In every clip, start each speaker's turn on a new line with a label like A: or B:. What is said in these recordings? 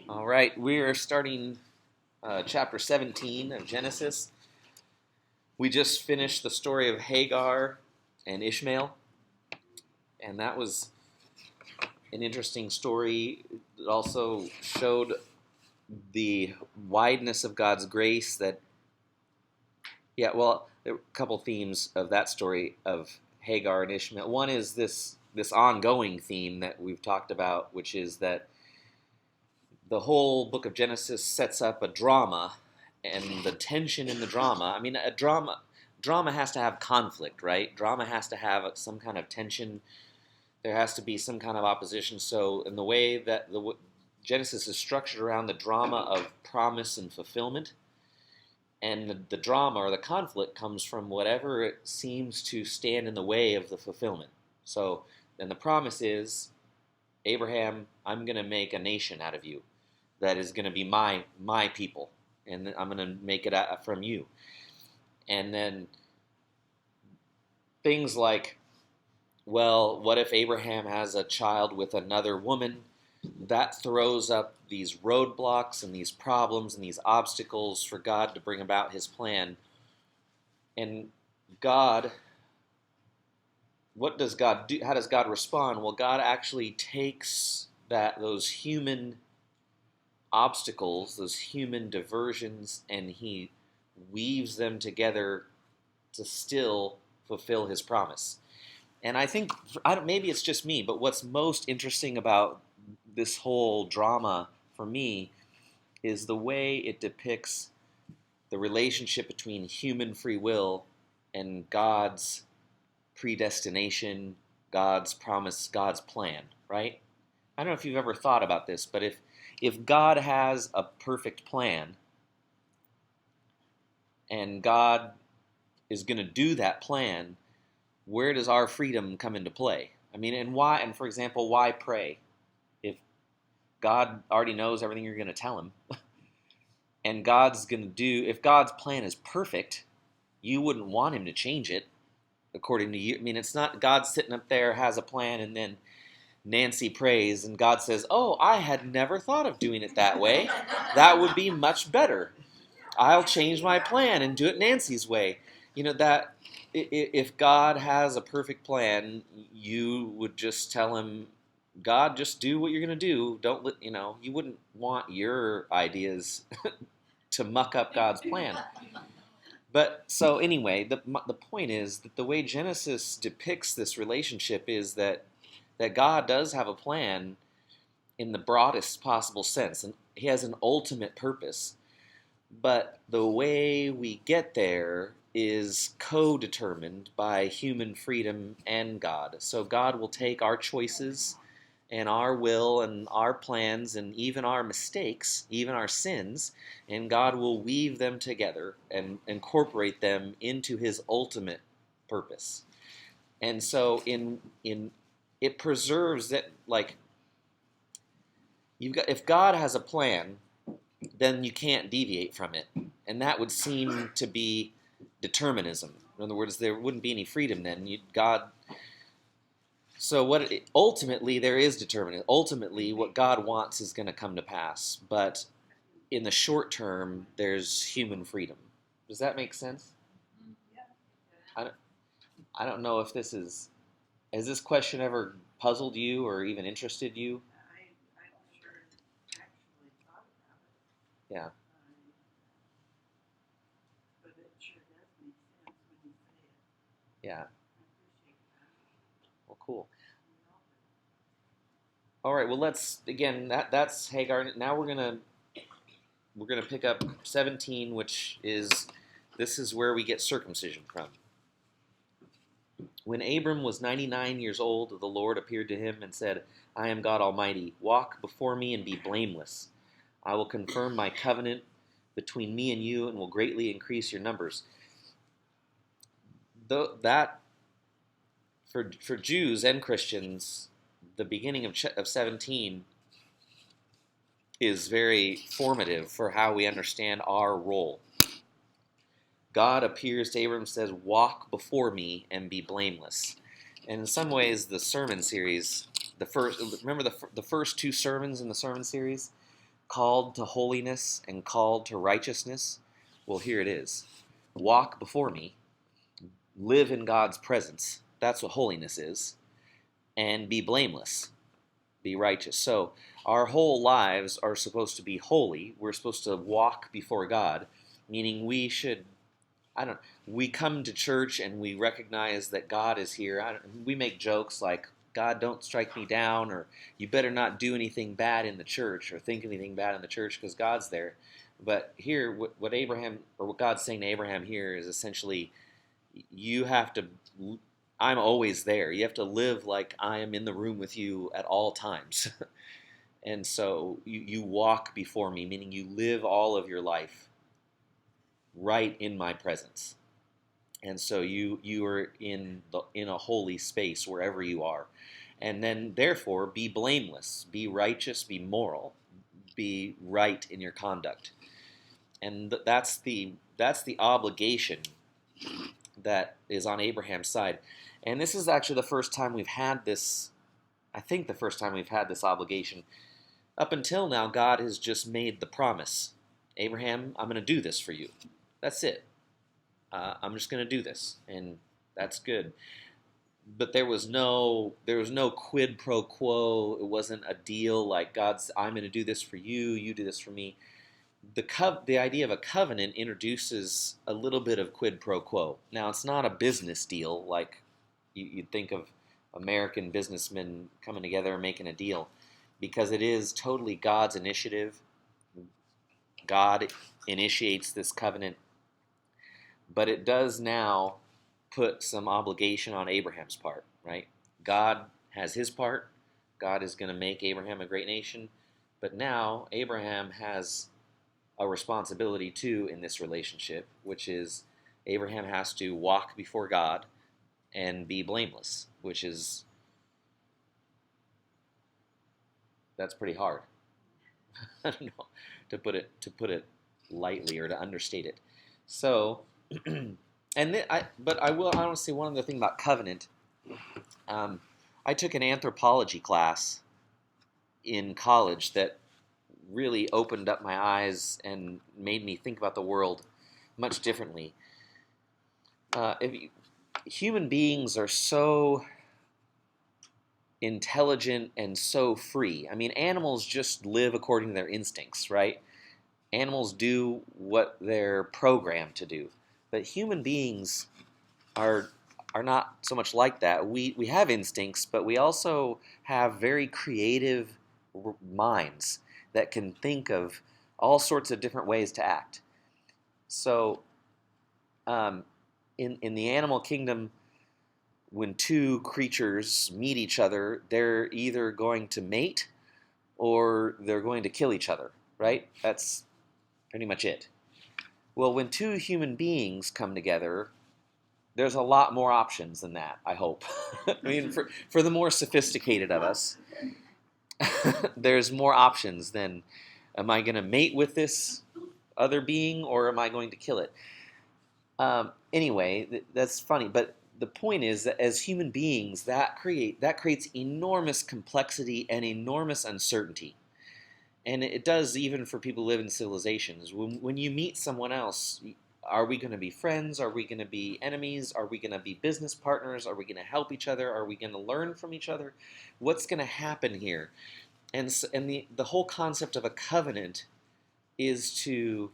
A: All right, we are starting chapter 17 of Genesis. We just finished the story of Hagar and Ishmael, and that was an interesting story. It also showed the wideness of God's grace that, there were a couple themes of that story of Hagar and Ishmael. One is this ongoing theme that we've talked about, which is that the whole book of Genesis sets up a drama, and the tension in the drama. I mean, a drama has to have conflict, right? Drama has to have some kind of tension. There has to be some kind of opposition. So, in the way that the Genesis is structured around the drama of promise and fulfillment, and the drama or the conflict comes from whatever it seems to stand in the way of the fulfillment. So, then the promise is, Abraham, I'm going to make a nation out of you that is going to be my people, and I'm going to make it from you. And then things like, well, what if Abraham has a child with another woman? That throws up these roadblocks and these problems and these obstacles for God to bring about his plan. And God, what does God do? How does God respond? Well, God actually takes those human obstacles, those human diversions, and he weaves them together to still fulfill his promise. And I think, maybe it's just me, but what's most interesting about this whole drama for me is the way it depicts the relationship between human free will and God's predestination, God's promise, God's plan, right? I don't know if you've ever thought about this, but if God has a perfect plan and God is going to do that plan, where does our freedom come into play? I mean, and why? And for example, why pray if God already knows everything you're going to tell him? And God's going to do, if God's plan is perfect, you wouldn't want him to change it according to you. I mean, it's not God sitting up there has a plan and then Nancy prays and God says, "Oh, I had never thought of doing it that way. That would be much better. I'll change my plan and do it Nancy's way." You know, that if God has a perfect plan, you would just tell him, "God, just do what you're going to do. Don't you wouldn't want your ideas to muck up God's plan." But so anyway, the point is that the way Genesis depicts this relationship is that God does have a plan in the broadest possible sense, and he has an ultimate purpose. But the way we get there is co-determined by human freedom and God. So God will take our choices and our will and our plans and even our mistakes, even our sins, and God will weave them together and incorporate them into his ultimate purpose. And so in it preserves that, like, if God has a plan, then you can't deviate from it. And that would seem to be determinism. In other words, there wouldn't be any freedom then. So ultimately there is determinism. Ultimately, what God wants is going to come to pass. But in the short term, there's human freedom. Does that make sense? I don't know if has this question ever puzzled you or even interested you? Yeah. Yeah. Well, cool. All right. Well, that's Hagar. Now we're gonna pick up 17, which is this is where we get circumcision from. When Abram was 99 years old, the Lord appeared to him and said, "I am God Almighty. Walk before me and be blameless. I will confirm my covenant between me and you and will greatly increase your numbers." That for Jews and Christians, the beginning of 17 is very formative for how we understand our role. God appears to Abram and says, "Walk before me and be blameless." And in some ways, the sermon series, remember the first two sermons in the sermon series? called to holiness and called to righteousness? Well, here it is. Walk before me, live in God's presence. That's what holiness is. And be blameless, be righteous. So our whole lives are supposed to be holy. We're supposed to walk before God, meaning we should, we come to church and we recognize that God is here. We make jokes like, God, don't strike me down, or you better not do anything bad in the church or think anything bad in the church because God's there. But here, what Abraham, or what God's saying to Abraham here is essentially, you have to, I'm always there. You have to live like I am in the room with you at all times. And so you walk before me, meaning you live all of your life right in my presence. And so you are in a holy space wherever you are. And then therefore be blameless, be righteous, be moral, be right in your conduct. And that's the obligation that is on Abraham's side. And this is actually the first time we've had this, I think the first time we've had this obligation. Up until now, God has just made the promise. Abraham, I'm going to do this for you. That's it. I'm just going to do this, and that's good. But there was no quid pro quo. It wasn't a deal like God's, I'm going to do this for you, you do this for me. The idea of a covenant introduces a little bit of quid pro quo. Now, it's not a business deal like you'd think of American businessmen coming together and making a deal, because it is totally God's initiative. God initiates this covenant, but it does now put some obligation on Abraham's part, right? God has his part. God is going to make Abraham a great nation, but now Abraham has a responsibility too in this relationship, which is Abraham has to walk before God and be blameless, which is, that's pretty hard. I don't know, to put it lightly or to understate it. So, but I want to say one other thing about covenant. I took an anthropology class in college that really opened up my eyes and made me think about the world much differently. Human beings are so intelligent and so free. I mean, animals just live according to their instincts, right? Animals do what they're programmed to do. But human beings are not so much like that. We have instincts, but we also have very creative minds that can think of all sorts of different ways to act. So, in the animal kingdom, when two creatures meet each other, they're either going to mate or they're going to kill each other, right? That's pretty much it. Well, when two human beings come together, there's a lot more options than that, I hope. I mean, for the more sophisticated of us, there's more options than, am I going to mate with this other being or am I going to kill it? Anyway, that's funny, but the point is that as human beings, that creates enormous complexity and enormous uncertainty. And it does even for people who live in civilizations. When you meet someone else, are we going to be friends? Are we going to be enemies? Are we going to be business partners? Are we going to help each other? Are we going to learn from each other? What's going to happen here? And the whole concept of a covenant is to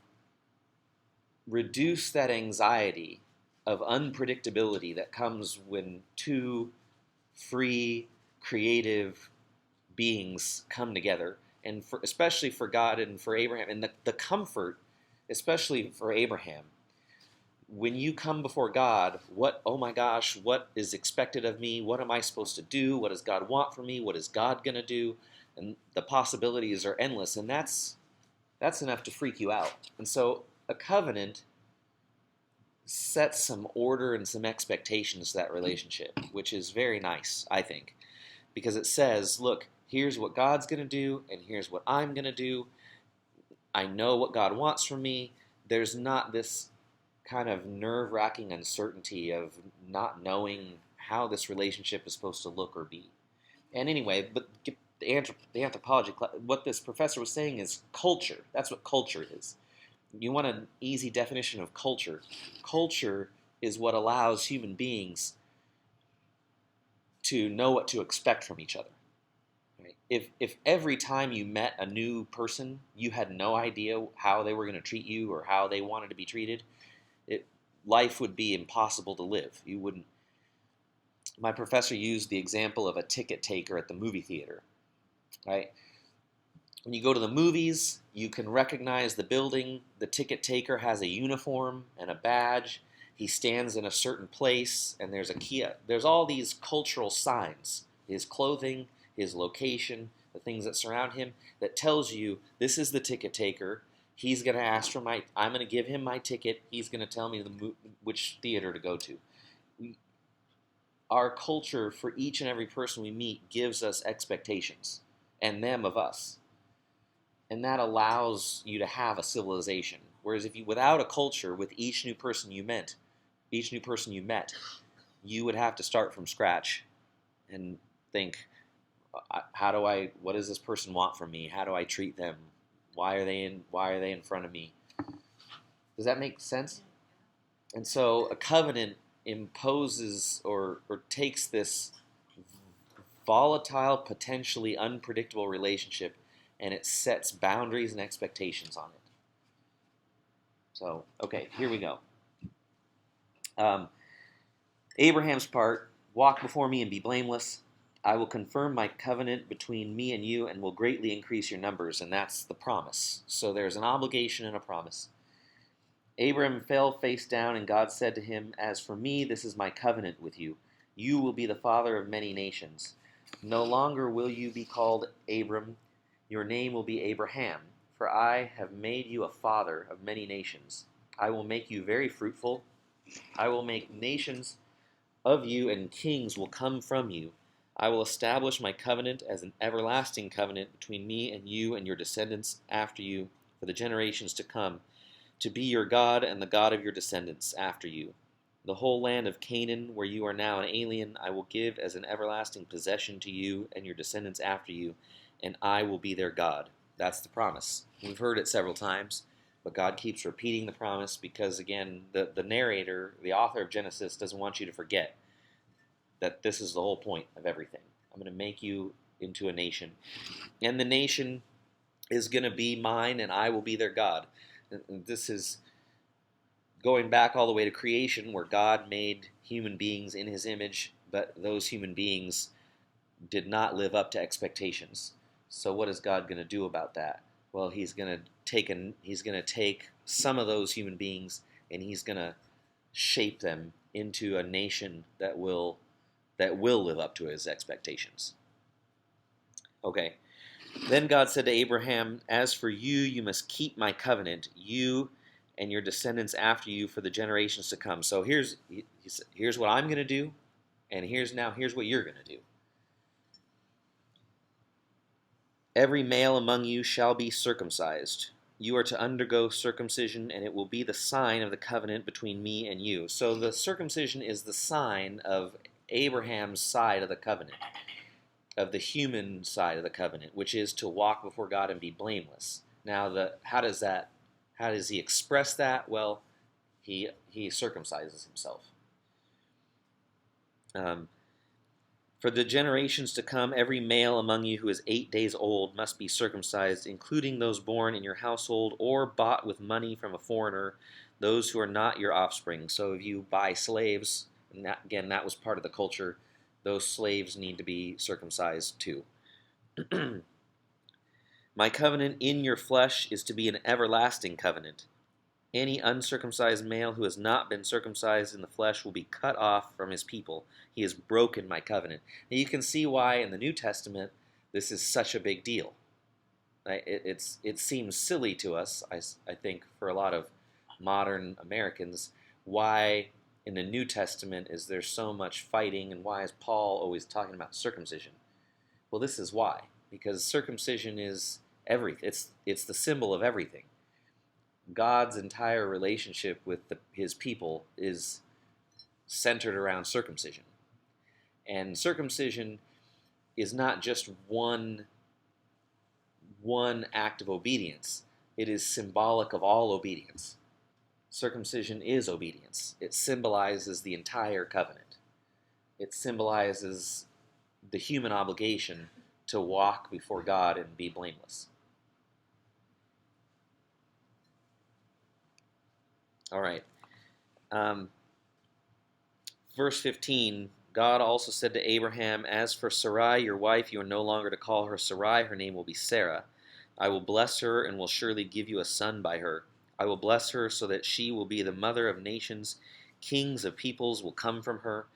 A: reduce that anxiety of unpredictability that comes when two free, creative beings come together. And especially for God and for Abraham, and the comfort, especially for Abraham, when you come before God, oh my gosh, what is expected of me? What am I supposed to do? What does God want from me? What is God going to do? And the possibilities are endless, and that's enough to freak you out. And so a covenant sets some order and some expectations to that relationship, which is very nice, I think, because it says, look, here's what God's going to do, and here's what I'm going to do. I know what God wants from me. There's not this kind of nerve-wracking uncertainty of not knowing how this relationship is supposed to look or be. And anyway, but the anthropology class, what this professor was saying is culture. That's what culture is. You want an easy definition of culture. Culture is what allows human beings to know what to expect from each other. Right? If every time you met a new person, you had no idea how they were going to treat you or how they wanted to be treated, it, life would be impossible to live. You wouldn't. My professor used the example of a ticket taker at the movie theater. Right? When you go to the movies, you can recognize the building. The ticket taker has a uniform and a badge. He stands in a certain place, and there's a key. There's all these cultural signs. His clothing, his location, the things that surround him, that tells you this is the ticket taker. He's going to ask for I'm going to give him my ticket. He's going to tell me which theater to go to. Our culture for each and every person we meet gives us expectations, and them of us. And that allows you to have a civilization. Whereas if you, without a culture, with each new person you met, you would have to start from scratch and think, what does this person want from me? How do I treat them? Why are they in front of me? Does that make sense? And so a covenant imposes or takes this volatile, potentially unpredictable relationship, and it sets boundaries and expectations on it. So, okay, here we go. Abraham's part, walk before me and be blameless. I will confirm my covenant between me and you and will greatly increase your numbers, and that's the promise. So there's an obligation and a promise. Abraham fell face down, and God said to him, as for me, this is my covenant with you. You will be the father of many nations. No longer will you be called Abram. Your name will be Abraham, for I have made you a father of many nations. I will make you very fruitful. I will make nations of you, and kings will come from you. I will establish my covenant as an everlasting covenant between me and you and your descendants after you for the generations to come, to be your God and the God of your descendants after you. The whole land of Canaan, where you are now an alien, I will give as an everlasting possession to you and your descendants after you, and I will be their God. That's the promise. We've heard it several times, but God keeps repeating the promise because, again, the narrator, the author of Genesis, doesn't want you to forget that this is the whole point of everything. I'm going to make you into a nation, and the nation is going to be mine, and I will be their God. And this is going back all the way to creation, where God made human beings in his image, but those human beings did not live up to expectations. So what is God going to do about that? Well, he's going to take some of those human beings and he's going to shape them into a nation that will live up to his expectations. Okay. Then God said to Abraham, as for you, you must keep my covenant, you and your descendants after you for the generations to come. So here's what I'm going to do, and here's what you're going to do. Every male among you shall be circumcised. You are to undergo circumcision, and it will be the sign of the covenant between me and you. So the circumcision is the sign of Abraham's side of the covenant, of the human side of the covenant, which is to walk before God and be blameless. Now, how does he express that? Well, he circumcises himself. For the generations to come, every male among you who is 8 days old must be circumcised, including those born in your household or bought with money from a foreigner, those who are not your offspring. So if you buy slaves, and that was part of the culture, those slaves need to be circumcised too. My covenant in your flesh is to be an everlasting covenant. Any uncircumcised male who has not been circumcised in the flesh will be cut off from his people. He has broken my covenant. Now you can see why in the New Testament this is such a big deal. It seems silly to us, I think, for a lot of modern Americans, why in the New Testament is there so much fighting, and why is Paul always talking about circumcision? Well, this is why. Because circumcision is everything. It's the symbol of everything. God's entire relationship with his people is centered around circumcision. And circumcision is not just one one act of obedience. It is symbolic of all obedience. Circumcision is obedience. It symbolizes the entire covenant. It symbolizes the human obligation to walk before God and be blameless. All right. Verse 15, God also said to Abraham, "As for Sarai, your wife, you are no longer to call her Sarai. Her name will be Sarah. I will bless her and will surely give you a son by her. I will bless her so that she will be the mother of nations. Kings of peoples will come from her."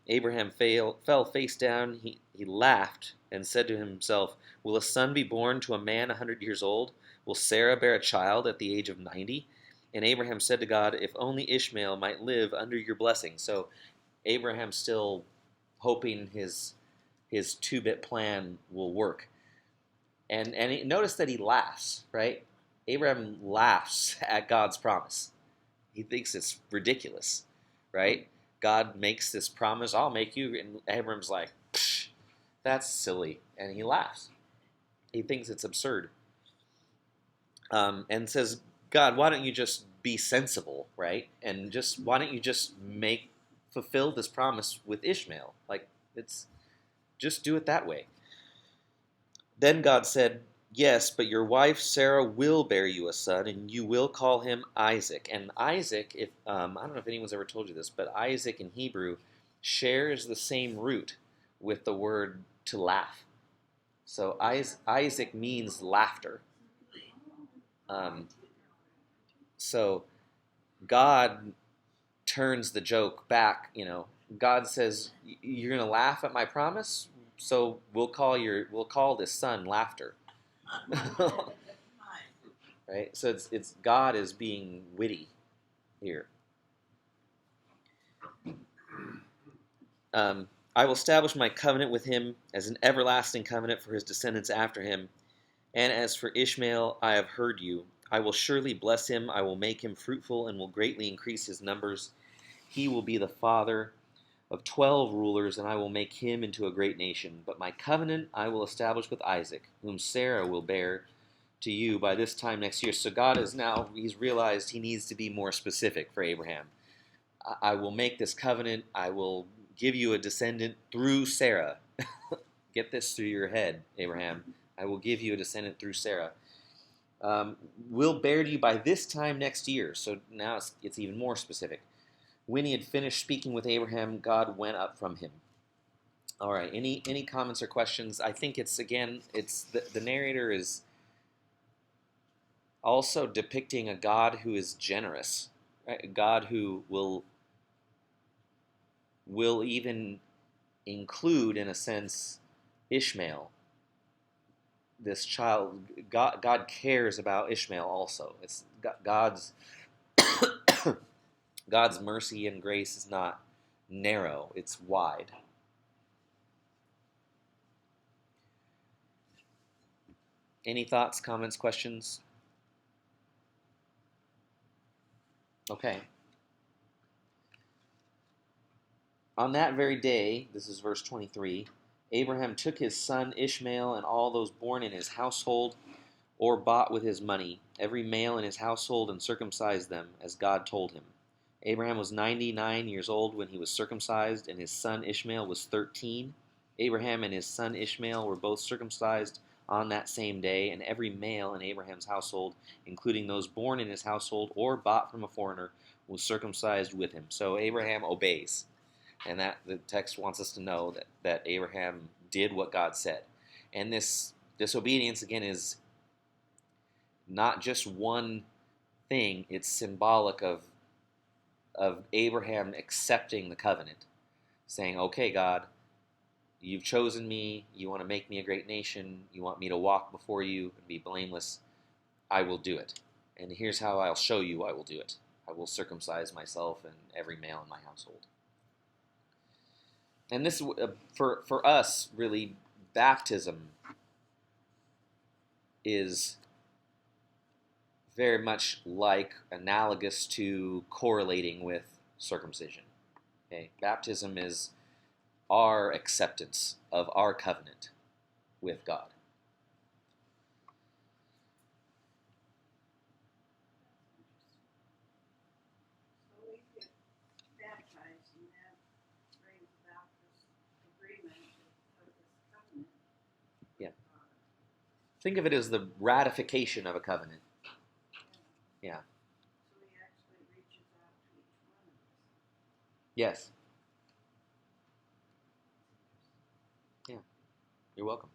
A: Abraham fell face down. He laughed and said to himself, "Will a son be born to a man 100 years old? Will Sarah bear a child at the age of 90?" And Abraham said to God, "If only Ishmael might live under your blessing." So Abraham's still hoping his two-bit plan will work. And notice that he laughs, right? Abraham laughs at God's promise. He thinks it's ridiculous, right? God makes this promise, "I'll make you," and Abraham's like, "Psh, that's silly," and he laughs. He thinks it's absurd, and says, "God, why don't you just be sensible, right? And why don't you just fulfill this promise with Ishmael? Like, it's just do it that way." Then God said, "Yes, but your wife Sarah will bear you a son, and you will call him Isaac." And Isaac, if I don't know if anyone's ever told you this, but Isaac in Hebrew shares the same root with the word to laugh. So Isaac means laughter. So God turns the joke back. God says, "You're going to laugh at my promise, so we'll call this son Laughter." Right? So it's God is being witty here. I will establish my covenant with him as an everlasting covenant for his descendants after him. And as for Ishmael, I have heard you. I will surely bless him. I will make him fruitful and will greatly increase his numbers. He will be the father of 12 rulers, and I will make him into a great nation. But my covenant I will establish with Isaac, whom Sarah will bear to you by this time next year. So God he's realized he needs to be more specific for Abraham. I will make this covenant. I will give you a descendant through Sarah. Get this through your head, Abraham. I will give you a descendant through Sarah. Will bear to you by this time next year. So now it's even more specific. When he had finished speaking with Abraham, God went up from him. All right. Any comments or questions? I think it's the narrator is also depicting a God who is generous, right? A God who will even include, in a sense, Ishmael, this child. God cares about Ishmael also. It's God's God's mercy and grace is not narrow, it's wide. Any thoughts, comments, questions? Okay. On that very day, this is verse 23, Abraham took his son Ishmael and all those born in his household or bought with his money, every male in his household, and circumcised them, as God told him. Abraham was 99 years old when he was circumcised, and his son Ishmael was 13. Abraham and his son Ishmael were both circumcised on that same day, and every male in Abraham's household, including those born in his household or bought from a foreigner, was circumcised with him. So Abraham obeys. And that the text wants us to know that Abraham did what God said. And this obedience, again, is not just one thing, it's symbolic of Abraham accepting the covenant, saying, "Okay, God, you've chosen me, you want to make me a great nation, you want me to walk before you and be blameless, I will do it. And here's how I'll show you I will do it. I will circumcise myself and every male in my household." And this, for us, really, baptism is very much analogous to correlating with circumcision. Okay? Baptism is our acceptance of our covenant with God. Think of it as the ratification of a covenant. Yeah.
B: So he actually reaches out to each one of us.
A: Yes. Yeah. You're welcome.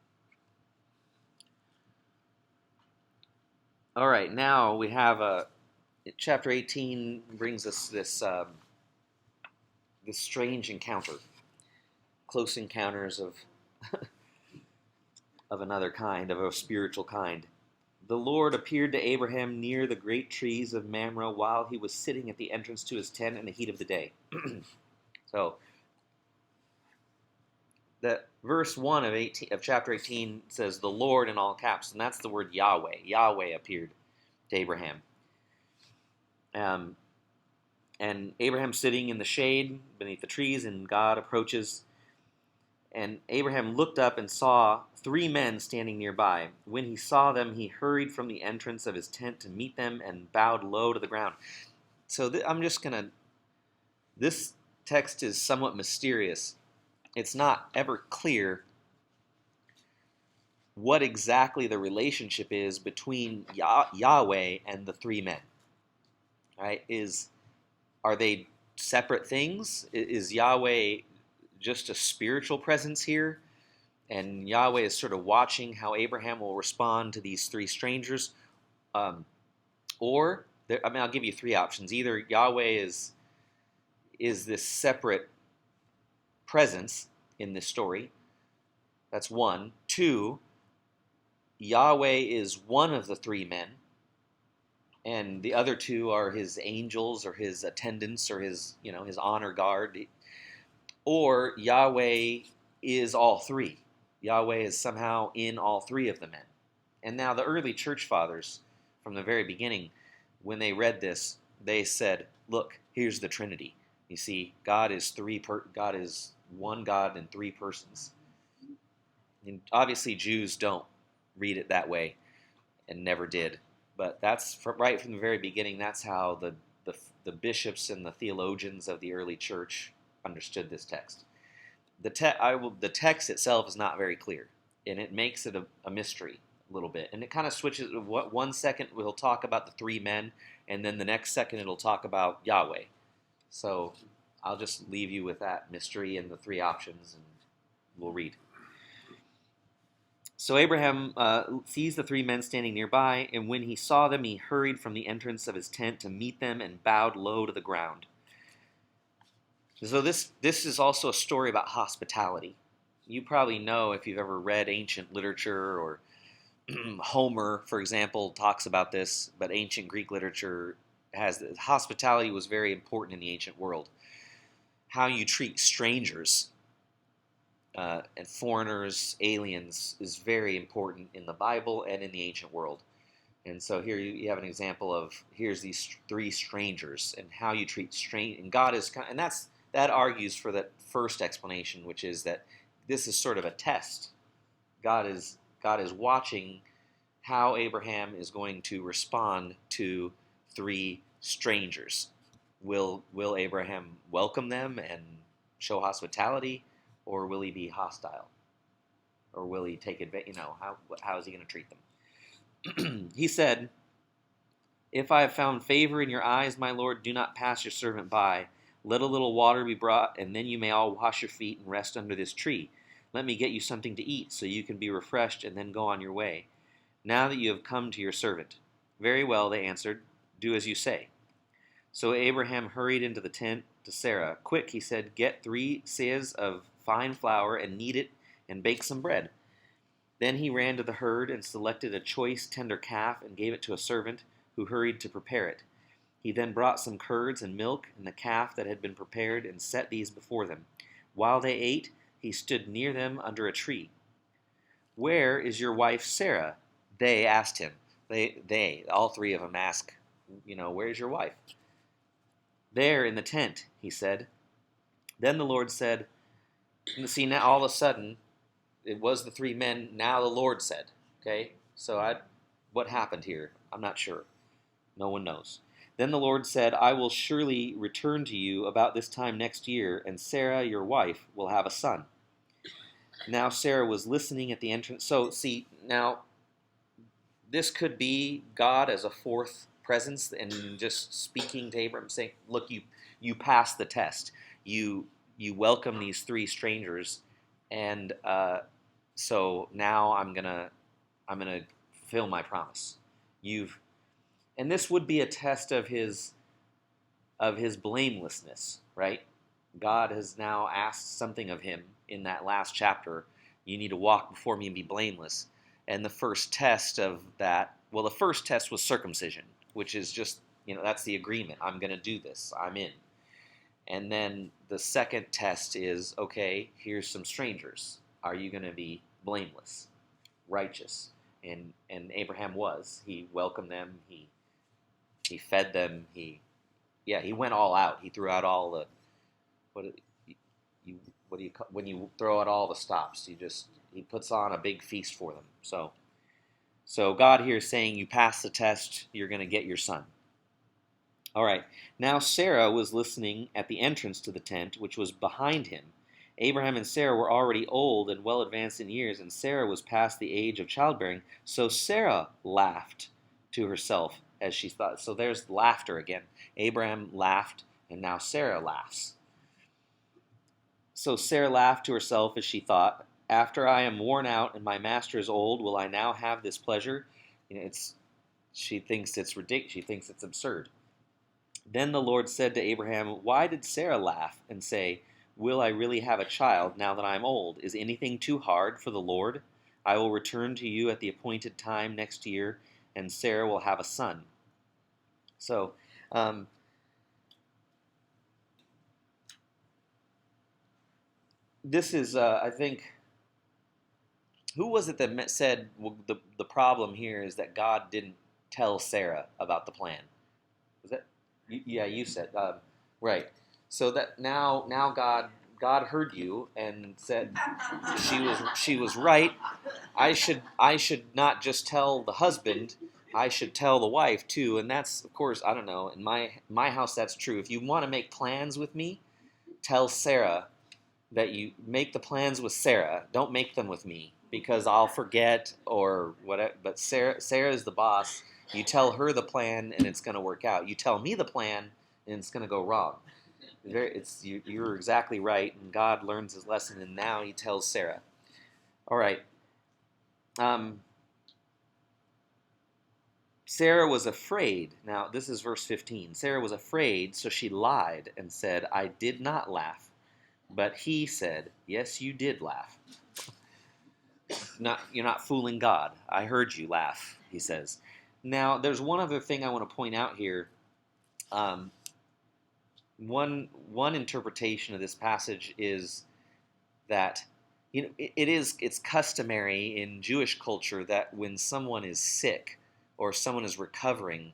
A: All right. Now we have chapter 18 brings us this strange encounter, close encounters of another kind, of a spiritual kind. The Lord appeared to Abraham near the great trees of Mamre while he was sitting at the entrance to his tent in the heat of the day. So, the verse 1 of chapter 18 says, the Lord in all caps, and that's the word Yahweh. Yahweh appeared to Abraham. And Abraham sitting in the shade beneath the trees, and God approaches. And Abraham looked up and saw 3 men standing nearby. When he saw them, he hurried from the entrance of his tent to meet them and bowed low to the ground. So I'm just going to... This text is somewhat mysterious. It's not ever clear what exactly the relationship is between Yahweh and the 3 men. Right? Are they separate things? Is Yahweh just a spiritual presence here? And Yahweh is sort of watching how Abraham will respond to these 3 strangers. I'll give you 3 options. Either Yahweh is this separate presence in this story. That's 1. 2, Yahweh is one of the 3 men, and the other 2 are his angels or his attendants or his honor guard. Or Yahweh is all 3. Yahweh is somehow in all 3 of the men. And now the early church fathers, from the very beginning, when they read this, they said, look, here's the Trinity. You see, God is one God in 3 persons. And obviously Jews don't read it that way and never did. But that's right from the very beginning, that's how the bishops and the theologians of the early church understood this text. The text itself is not very clear, and it makes it a mystery a little bit. And it kind of switches. One second we'll talk about the 3 men, and then the next second it'll talk about Yahweh. So I'll just leave you with that mystery and the 3 options, and we'll read. So Abraham sees the 3 men standing nearby, and when he saw them, he hurried from the entrance of his tent to meet them and bowed low to the ground. So this is also a story about hospitality. You probably know, if you've ever read ancient literature, or Homer, for example, talks about this, but ancient Greek literature hospitality was very important in the ancient world. How you treat strangers and foreigners, aliens, is very important in the Bible and in the ancient world. And so here you have an example of, here's these 3 strangers and how you treat and God is and that argues for that first explanation, which is that this is sort of a test. God is watching how Abraham is going to respond to 3 strangers. Will Abraham welcome them and show hospitality, or will he be hostile? Or will he take advantage? How is he going to treat them? He said, if I have found favor in your eyes, my Lord, do not pass your servant by. Let a little water be brought, and then you may all wash your feet and rest under this tree. Let me get you something to eat, so you can be refreshed and then go on your way, now that you have come to your servant. Very well, they answered, do as you say. So Abraham hurried into the tent to Sarah. Quick, he said, get 3 seahs of fine flour and knead it and bake some bread. Then he ran to the herd and selected a choice tender calf and gave it to a servant, who hurried to prepare it. He then brought some curds and milk and the calf that had been prepared and set these before them. While they ate, he stood near them under a tree. Where is your wife Sarah? They asked him. All 3 of them ask, where's your wife? There in the tent, he said. Then the Lord said, see, now all of a sudden, it was the 3 men, now the Lord said. Okay, so what happened here? I'm not sure. No one knows. Then the Lord said, I will surely return to you about this time next year, and Sarah, your wife, will have a son. Now Sarah was listening at the entrance. So, see, now, this could be God as a fourth presence and just speaking to Abraham, saying, "Look, you passed the test. You welcome these three strangers, and so now I'm gonna fulfill my promise. You've and this would be a test of his blamelessness, right? God has now asked something of him in that last chapter. You need to walk before me and be blameless. And the first test of that, well, the first test was circumcision, which is just, that's the agreement. I'm going to do this. I'm in. And then the second test is, okay, here's some strangers. Are you going to be blameless, righteous? And Abraham was. He welcomed them. He fed them. He went all out. He threw out all the what you what do you when you throw out all the stops. He puts on a big feast for them. So God here is saying, you pass the test, you're going to get your son. All right. Now Sarah was listening at the entrance to the tent, which was behind him. Abraham and Sarah were already old and well advanced in years, and Sarah was past the age of childbearing. So Sarah laughed to herself as she thought. So there's laughter again. Abraham laughed, and now Sarah laughs. So Sarah laughed to herself as she thought, after I am worn out and my master is old, will I now have this pleasure? She thinks it's ridiculous. She thinks it's absurd. Then the Lord said to Abraham, why did Sarah laugh and say, will I really have a child now that I am old? Is anything too hard for the Lord? I will return to you at the appointed time next year, and Sarah will have a son. So, this is, I think, who was it that said, well, the problem here is that God didn't tell Sarah about the plan? Was that? Yeah, you said, right. So that now God heard you and said she was right. I should not just tell the husband, I should tell the wife too. And that's, of course, I don't know, in my house that's true. If you want to make plans with me, tell Sarah that you make the plans with Sarah. Don't make them with me, because I'll forget or whatever. But Sarah's the boss. You tell her the plan and it's going to work out. You tell me the plan and it's going to go wrong. You're exactly right, and God learns his lesson, and now he tells Sarah. All right. Sarah was afraid. Now, this is verse 15. Sarah was afraid, so she lied and said, I did not laugh. But he said, yes, you did laugh. You're not fooling God. I heard you laugh, he says. Now, there's one other thing I want to point out here. One interpretation of this passage is that it's customary in Jewish culture that when someone is sick or someone is recovering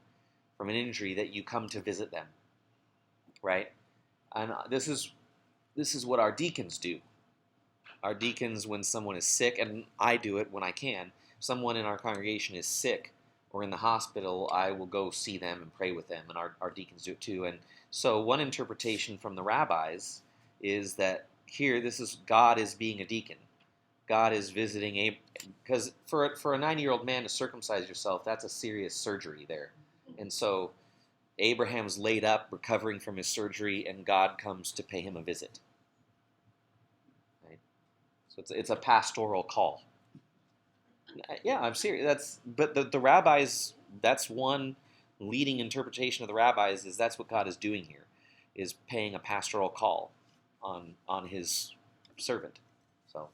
A: from an injury, that you come to visit them, right? And this is what our deacons do. Our deacons, when someone is sick, and I do it when I can, someone in our congregation is sick or in the hospital, I will go see them and pray with them, and our deacons do it too. And so one interpretation from the rabbis is that here, this is God is being a deacon. God is visiting because for a 90-year-old man to circumcise yourself, that's a serious surgery there. And so Abraham's laid up, recovering from his surgery, and God comes to pay him a visit. Right? So it's a pastoral call. Yeah, I'm serious. But the rabbis, that's one leading interpretation of the rabbis, is that's what God is doing here, is paying a pastoral call on his servant. So,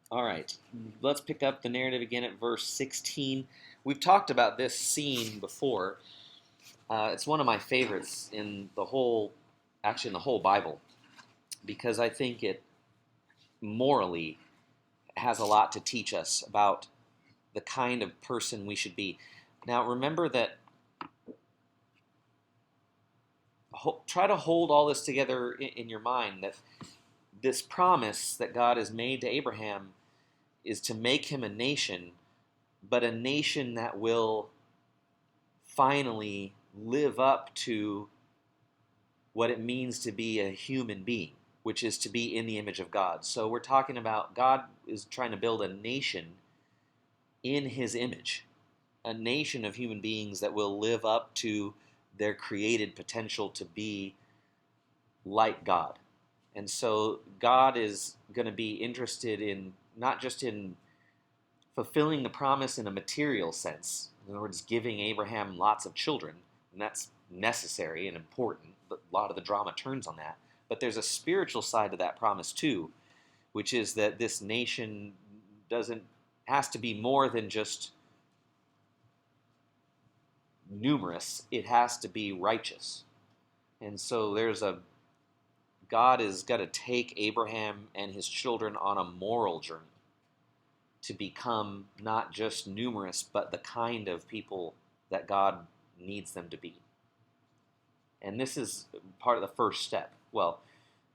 A: all right, let's pick up the narrative again at verse 16. We've talked about this scene before. It's one of my favorites in the whole Bible, because I think it morally has a lot to teach us about the kind of person we should be. Now, remember that, try to hold all this together in your mind, that this promise that God has made to Abraham is to make him a nation, but a nation that will finally live up to what it means to be a human being. which is to be in the image of God. So we're talking about God is trying to build a nation in his image, a nation of human beings that will live up to their created potential to be like God. And so God is going to be interested in not just in fulfilling the promise in a material sense, in other words, giving Abraham lots of children, and that's necessary and important. But a lot of the drama turns on that. But there's a spiritual side to that promise too, which is that this nation doesn't has to be more than just numerous. It has to be righteous. And so God is got to take Abraham and his children on a moral journey to become not just numerous, but the kind of people that God needs them to be. And this is part of the first step. Well,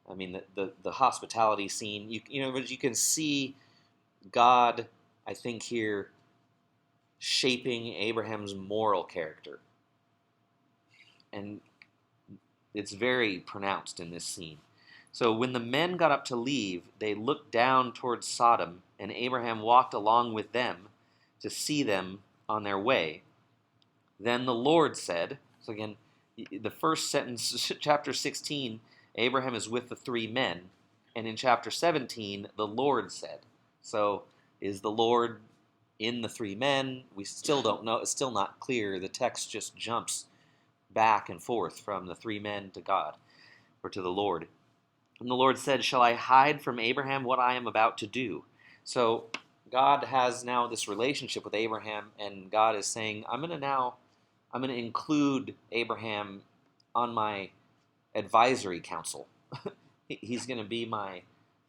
A: I mean, the hospitality scene, but you can see God, I think, here shaping Abraham's moral character. And it's very pronounced in this scene. So when the men got up to leave, they looked down towards Sodom, and Abraham walked along with them to see them on their way. Then the Lord said, so again, the first sentence, chapter 16, Abraham is with the three men, and in chapter 17, the Lord said. So is the Lord in the three men? We still don't know. It's still not clear. The text just jumps back and forth from the three men to God, or to the Lord. And the Lord said, "Shall I hide from Abraham what I am about to do?" So God has now this relationship with Abraham, and God is saying, I'm going to include Abraham on my advisory council. He's going to be my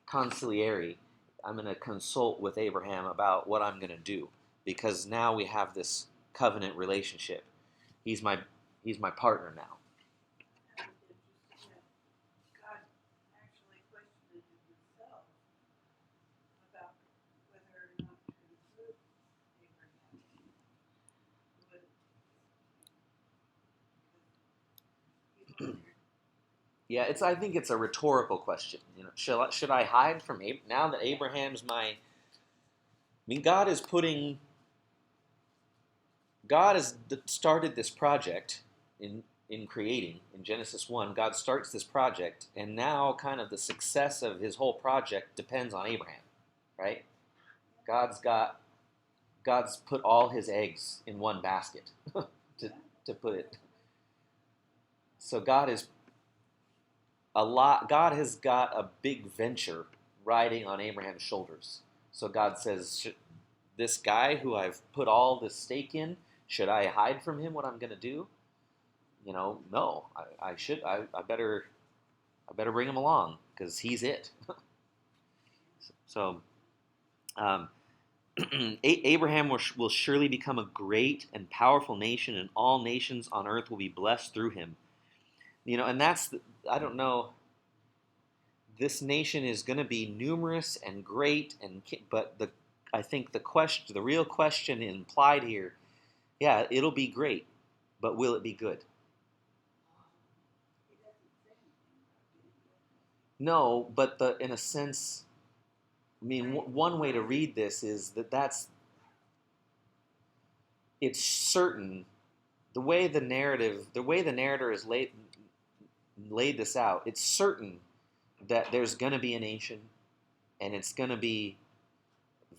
A: consigliere. I'm going to consult with Abraham about what I'm going to do, because now we have this covenant relationship. He's my partner now.
B: I found it interesting that God actually questioned himself about whether or not to include Abraham. Would, because he wondered,
A: Yeah, I think it's a rhetorical question. Should I hide from now that Abraham's my? I mean, God has started this project in creating in Genesis 1. God starts this project, and now kind of the success of his whole project depends on Abraham, right? God's put all his eggs in one basket, to put it. So God has got a big venture riding on Abraham's shoulders. So God says, this guy who I've put all this stake in, should I hide from him what I'm going to do? No. I better bring him along, because he's it. So Abraham will surely become a great and powerful nation, and all nations on earth will be blessed through him. And I don't know. This nation is going to be numerous and great, but I think the real question implied here, yeah, it'll be great, but will it be good?
B: he doesn't say anything about being good.
A: No, but in a sense, I mean, one way to read this is it's certain. The way the narrator has laid this out, it's certain that there's going to be a nation, and it's going to be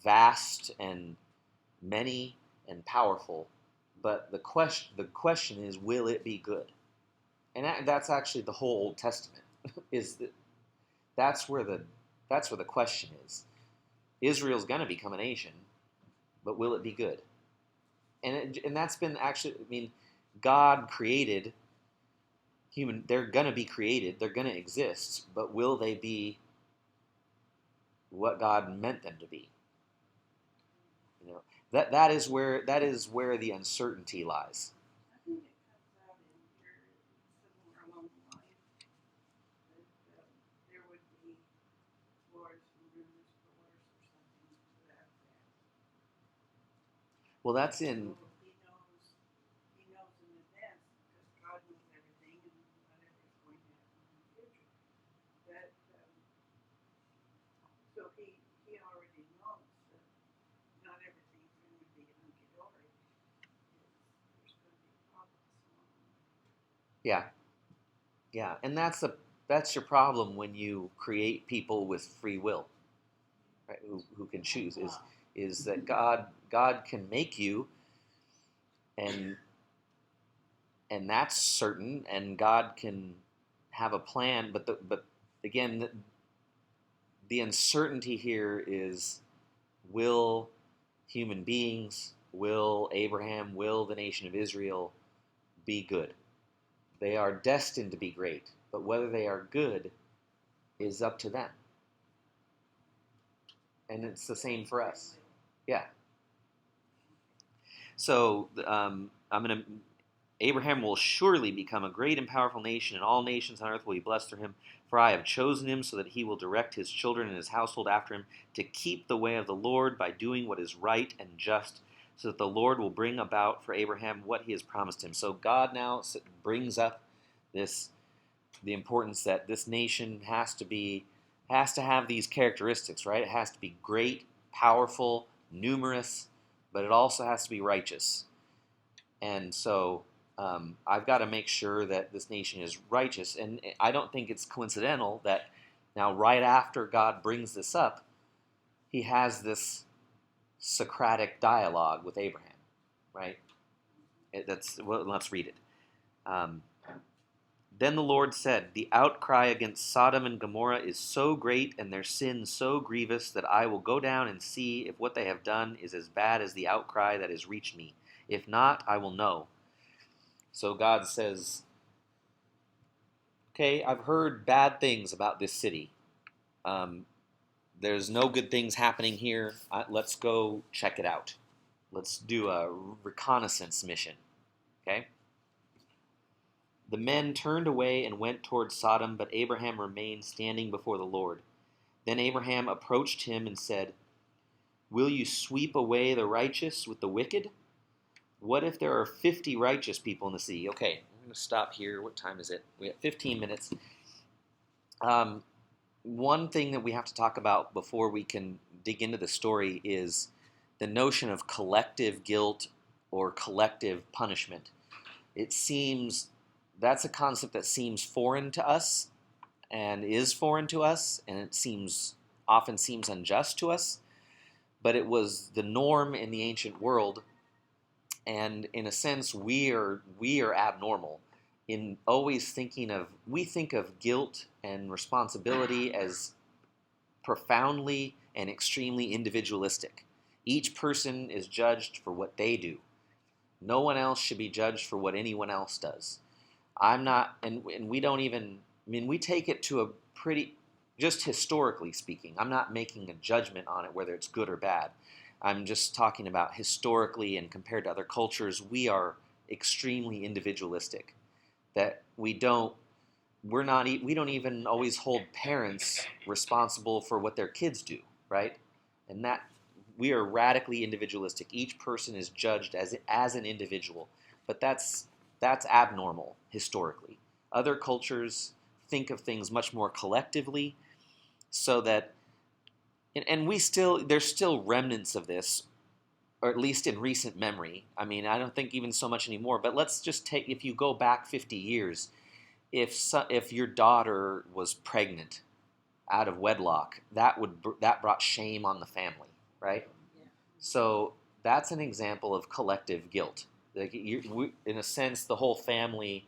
A: vast and many and powerful. But the question is, will it be good? And that's actually the whole Old Testament. Is that's where the question is. Israel's going to become a nation, but will it be good? And that's been actually, I mean, God created human. They're going to be created. They're going to exist, but will they be what God meant them to be? That is where the uncertainty lies.
B: I think it comes out in here somewhere along the line that there would be wars and rumors of wars or something to that effect.
A: Well, that's in.
B: So he knows in advance, because God knows everything and whatever is going to happen in the future. That
A: Yeah, yeah, and that's your problem when you create people with free will, right? Who can choose is that God can make you, and that's certain, and God can have a plan, but again, the uncertainty here is, will human beings, will Abraham, will the nation of Israel be good? They are destined to be great, but whether they are good is up to them. And it's the same for us. Yeah. So I'm going to. Abraham will surely become a great and powerful nation, and all nations on earth will be blessed through him. For I have chosen him so that he will direct his children and his household after him to keep the way of the Lord by doing what is right and just, so that the Lord will bring about for Abraham what he has promised him. So God now brings up this the importance that this nation has to have these characteristics, right? It has to be great, powerful, numerous, but it also has to be righteous. And so I've got to make sure that this nation is righteous. And I don't think it's coincidental that now, right after God brings this up, he has this Socratic dialogue with Abraham, right? Well, let's read it. Um, Then the Lord said, the outcry against Sodom and Gomorrah is so great and their sin so grievous that I will go down and see if what they have done is as bad as the outcry that has reached me. If not, I will know. So God says, okay, I've heard bad things about this city. Um, there's no good things happening here. Let's go check it out. Let's do a reconnaissance mission. Okay? The men turned away and went toward Sodom, but Abraham remained standing before the Lord. Then Abraham approached him and said, will you sweep away the righteous with the wicked? What if there are 50 righteous people in the city? Okay, I'm going to stop here. What time is it? We have 15 minutes. Um, One thing that we have to talk about before we can dig into the story is the notion of collective guilt or collective punishment. It seems that's a concept that seems foreign to us and is foreign to us, and it often seems unjust to us, but it was the norm in the ancient world, and in a sense we are abnormal in always thinking of we think of guilt and responsibility as profoundly and extremely individualistic. Each person is judged for what they do. No one else should be judged for what anyone else does. I'm not, and we don't even, I mean, we take it to a pretty, just historically speaking, I'm not making a judgment on it whether it's good or bad. I'm just talking about historically and compared to other cultures, we are extremely individualistic. That we don't even always hold parents responsible for what their kids do, right? And that we are radically individualistic. Each person is judged as an individual, but that's abnormal historically. Other cultures think of things much more collectively, so that and we still there's still remnants of this, or at least in recent memory. I mean, I don't think even so much anymore, but let's just take, if you go back 50 years, if your daughter was pregnant out of wedlock, that brought shame on the family, right?
B: Yeah.
A: So that's an example of collective guilt. Like in a sense, the whole family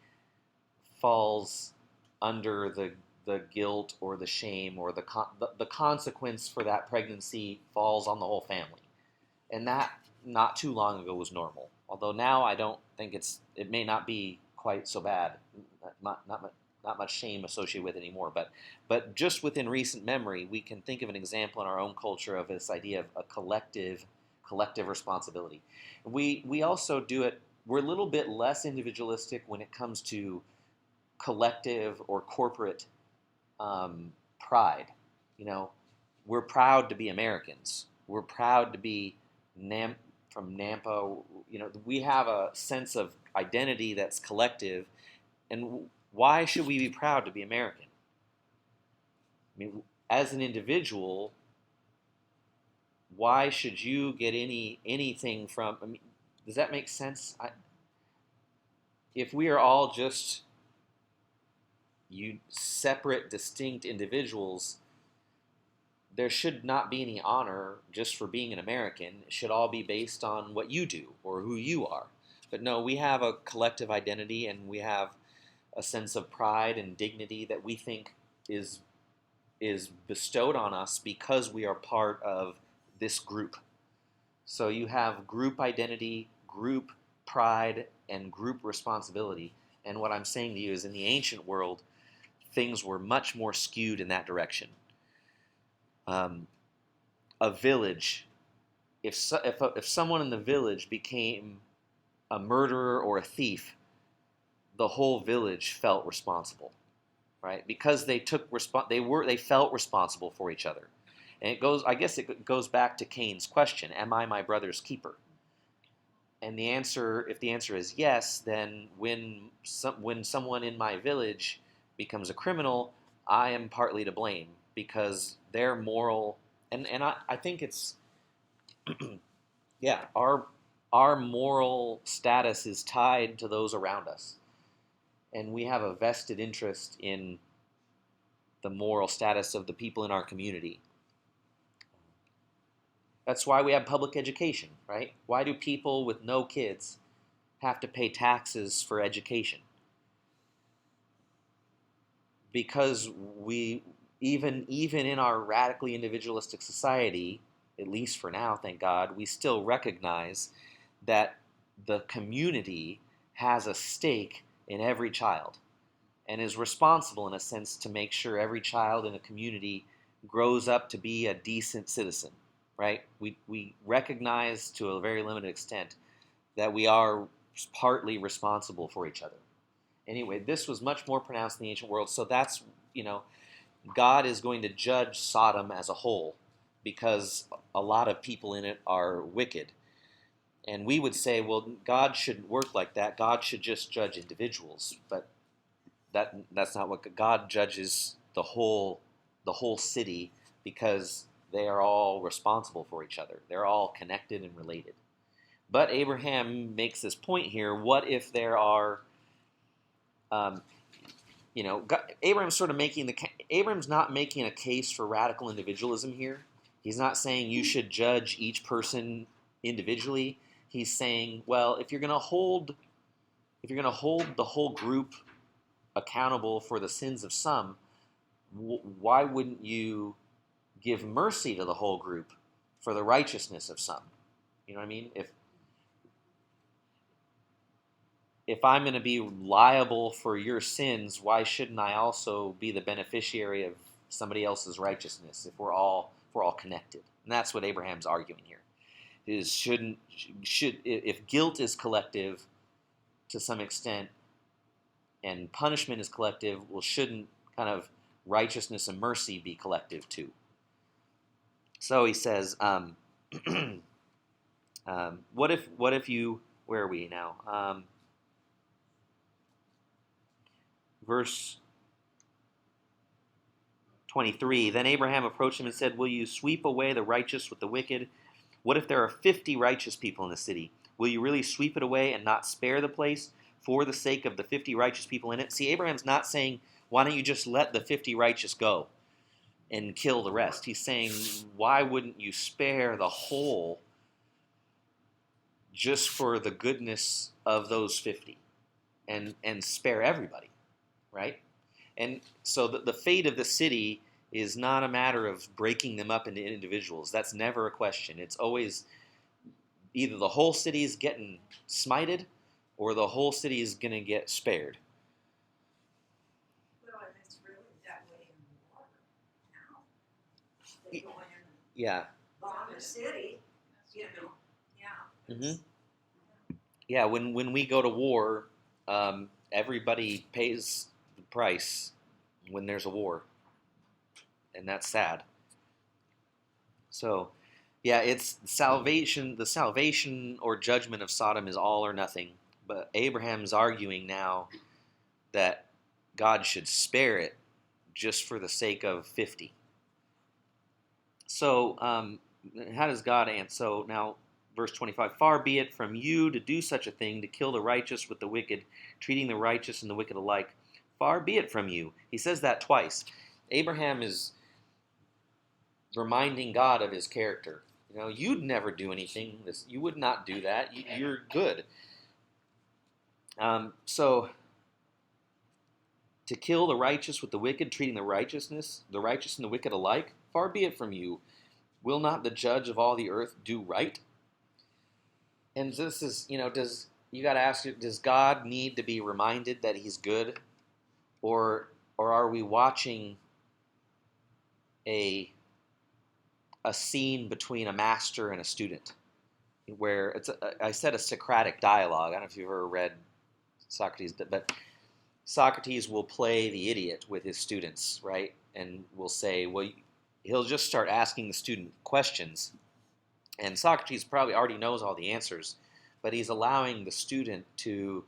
A: falls under the guilt or the shame or the consequence for that pregnancy falls on the whole family, and that not too long ago was normal. Although now I don't think it may not be quite so bad, not much shame associated with it anymore. But just within recent memory, we can think of an example in our own culture of this idea of a collective responsibility. We also do it. We're a little bit less individualistic when it comes to collective or corporate pride. You know, we're proud to be Americans. We're proud to be from Nampa. You know, we have a sense of identity that's collective. And why should we be proud to be American? I mean, as an individual, why should you get anything from? I mean, does that make sense? If we are all just separate, distinct individuals, there should not be any honor just for being an American. It should all be based on what you do or who you are. But no, we have a collective identity, and we have a sense of pride and dignity that we think is bestowed on us because we are part of this group. So you have group identity, group pride, and group responsibility. And what I'm saying to you is, in the ancient world, things were much more skewed in that direction. A village, if someone in the village became a murderer or a thief, the whole village felt responsible, right? Because they felt responsible for each other. And I guess it goes back to Cain's question: Am I my brother's keeper? And if the answer is yes, then when someone in my village becomes a criminal, I am partly to blame because their moral, and I think it's yeah, our moral status is tied to those around us, and we have a vested interest in the moral status of the people in our community. That's why we have public education, right? Why do people with no kids have to pay taxes for education? Because we even in our radically individualistic society, at least for now, thank God, we still recognize that the community has a stake in every child and is responsible, in a sense, to make sure every child in a community grows up to be a decent citizen, right? We recognize to a very limited extent that we are partly responsible for each other. Anyway, this was much more pronounced in the ancient world, so that's, God is going to judge Sodom as a whole because a lot of people in it are wicked. And we would say, well, God shouldn't work like that. God should just judge individuals. But that's not what God judges the whole city, because they are all responsible for each other. They're all connected and related. But Abraham makes this point here: what if there are, Abraham's sort of Abraham's not making a case for radical individualism here. He's not saying you should judge each person individually. He's saying, well, if you're going to hold the whole group accountable for the sins of some, why wouldn't you give mercy to the whole group for the righteousness of some? You know what I mean? If I'm going to be liable for your sins, why shouldn't I also be the beneficiary of somebody else's righteousness if we're all connected? And that's what Abraham's arguing here. If guilt is collective to some extent and punishment is collective, well, shouldn't kind of righteousness and mercy be collective too? So he says, what if you, where are we now? Verse 23, then Abraham approached him and said, will you sweep away the righteous with the wicked? What if there are 50 righteous people in the city? Will you really sweep it away and not spare the place for the sake of the 50 righteous people in it? See, Abraham's not saying, why don't you just let the 50 righteous go and kill the rest? He's saying, why wouldn't you spare the whole just for the goodness of those 50 and spare everybody, right? And so the fate of the city is not a matter of breaking them up into individuals. That's never a question. It's always either the whole city is getting smited or the whole city is going to get spared.
B: Well, and it's really that way in war now. They go in and
A: Yeah.
B: bomb the city, Yeah.
A: Mm-hmm. Yeah, when we go to war, everybody pays the price when there's a war, and that's sad. So, yeah, it's salvation. The salvation or judgment of Sodom is all or nothing. But Abraham's arguing now that God should spare it just for the sake of 50. So, how does God answer? So now, verse 25, far be it from you to do such a thing, to kill the righteous with the wicked, treating the righteous and the wicked alike. Far be it from you. He says that twice. Abraham is reminding God of his character. You'd never do anything. You would not do that. You're good. So to kill the righteous with the wicked, treating the righteous and the wicked alike, far be it from you. Will not the judge of all the earth do right? And this is, you got to ask, does God need to be reminded that he's good? Or are we watching a scene between a master and a student, where I said a Socratic dialogue. I don't know if you've ever read Socrates, but Socrates will play the idiot with his students, right? And will say, well, he'll just start asking the student questions, and Socrates probably already knows all the answers, but he's allowing the student to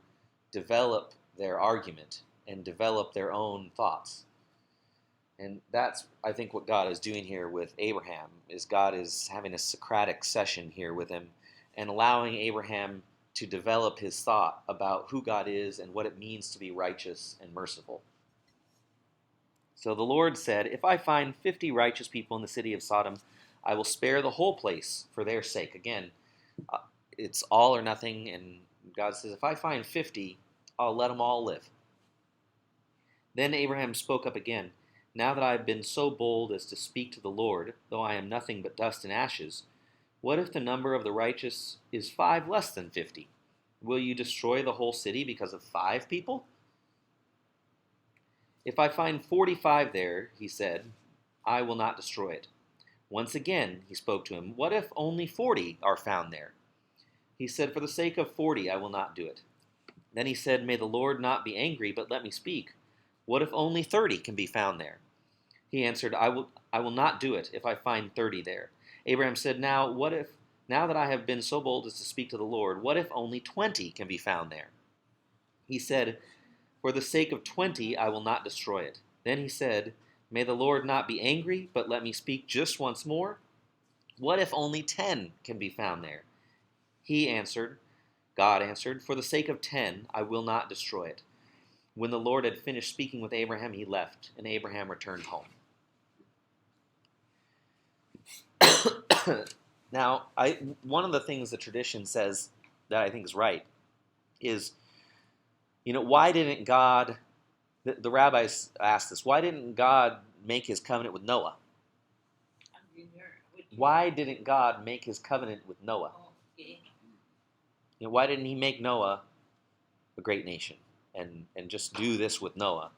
A: develop their argument and develop their own thoughts. And that's, I think, what God is doing here with Abraham, is God is having a Socratic session here with him and allowing Abraham to develop his thought about who God is and what it means to be righteous and merciful. So the Lord said, if I find 50 righteous people in the city of Sodom, I will spare the whole place for their sake. Again, it's all or nothing, and God says, if I find 50, I'll let them all live. Then Abraham spoke up again. Now that I have been so bold as to speak to the Lord, though I am nothing but dust and ashes, what if the number of the righteous is 5 less than 50? Will you destroy the whole city because of 5 people? If I find 45 there, he said, I will not destroy it. Once again, he spoke to him, what if only 40 are found there? He said, for the sake of 40, I will not do it. Then he said, may the Lord not be angry, but let me speak. What if only 30 can be found there? He answered, I will not do it if I find 30 there. Abraham said, now that I have been so bold as to speak to the Lord, what if only 20 can be found there? He said, for the sake of 20, I will not destroy it. Then he said, may the Lord not be angry, but let me speak just once more. What if only 10 can be found there? God answered, for the sake of 10, I will not destroy it. When the Lord had finished speaking with Abraham, he left, and Abraham returned home. Now, one of the things the tradition says that I think is right is, why didn't God, the rabbis asked this, why didn't God make his covenant with Noah? Why didn't God make his covenant with Noah? Why didn't he make Noah a great nation and just do this with Noah?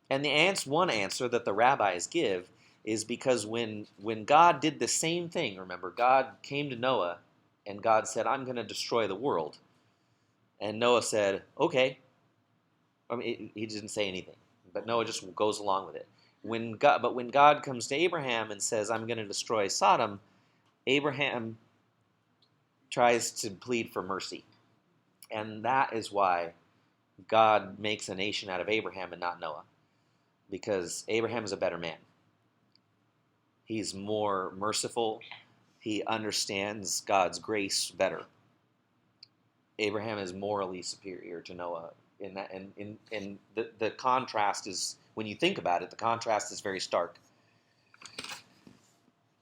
A: And one answer that the rabbis give is because when God did the same thing, remember, God came to Noah and God said, I'm going to destroy the world. And Noah said, okay. I mean, he didn't say anything, but Noah just goes along with it. When God comes to Abraham and says, I'm going to destroy Sodom, Abraham tries to plead for mercy. And that is why God makes a nation out of Abraham and not Noah, because Abraham is a better man. He's more merciful. He understands God's grace better. Abraham is morally superior to Noah in that, and the contrast is, when you think about it, the contrast is very stark.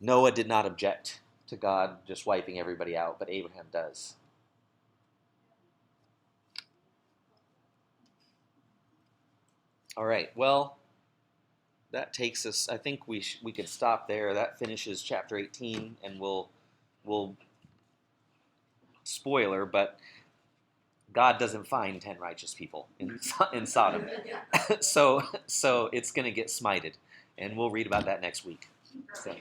A: Noah did not object to God just wiping everybody out, but Abraham does. All right, well, that takes us, I think we could stop there. That finishes chapter 18, and we'll spoiler, but God doesn't find 10 righteous people in Sodom. so it's going to get smited, and we'll read about that next week. So,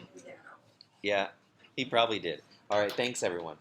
A: yeah, he probably did. All right, thanks everyone.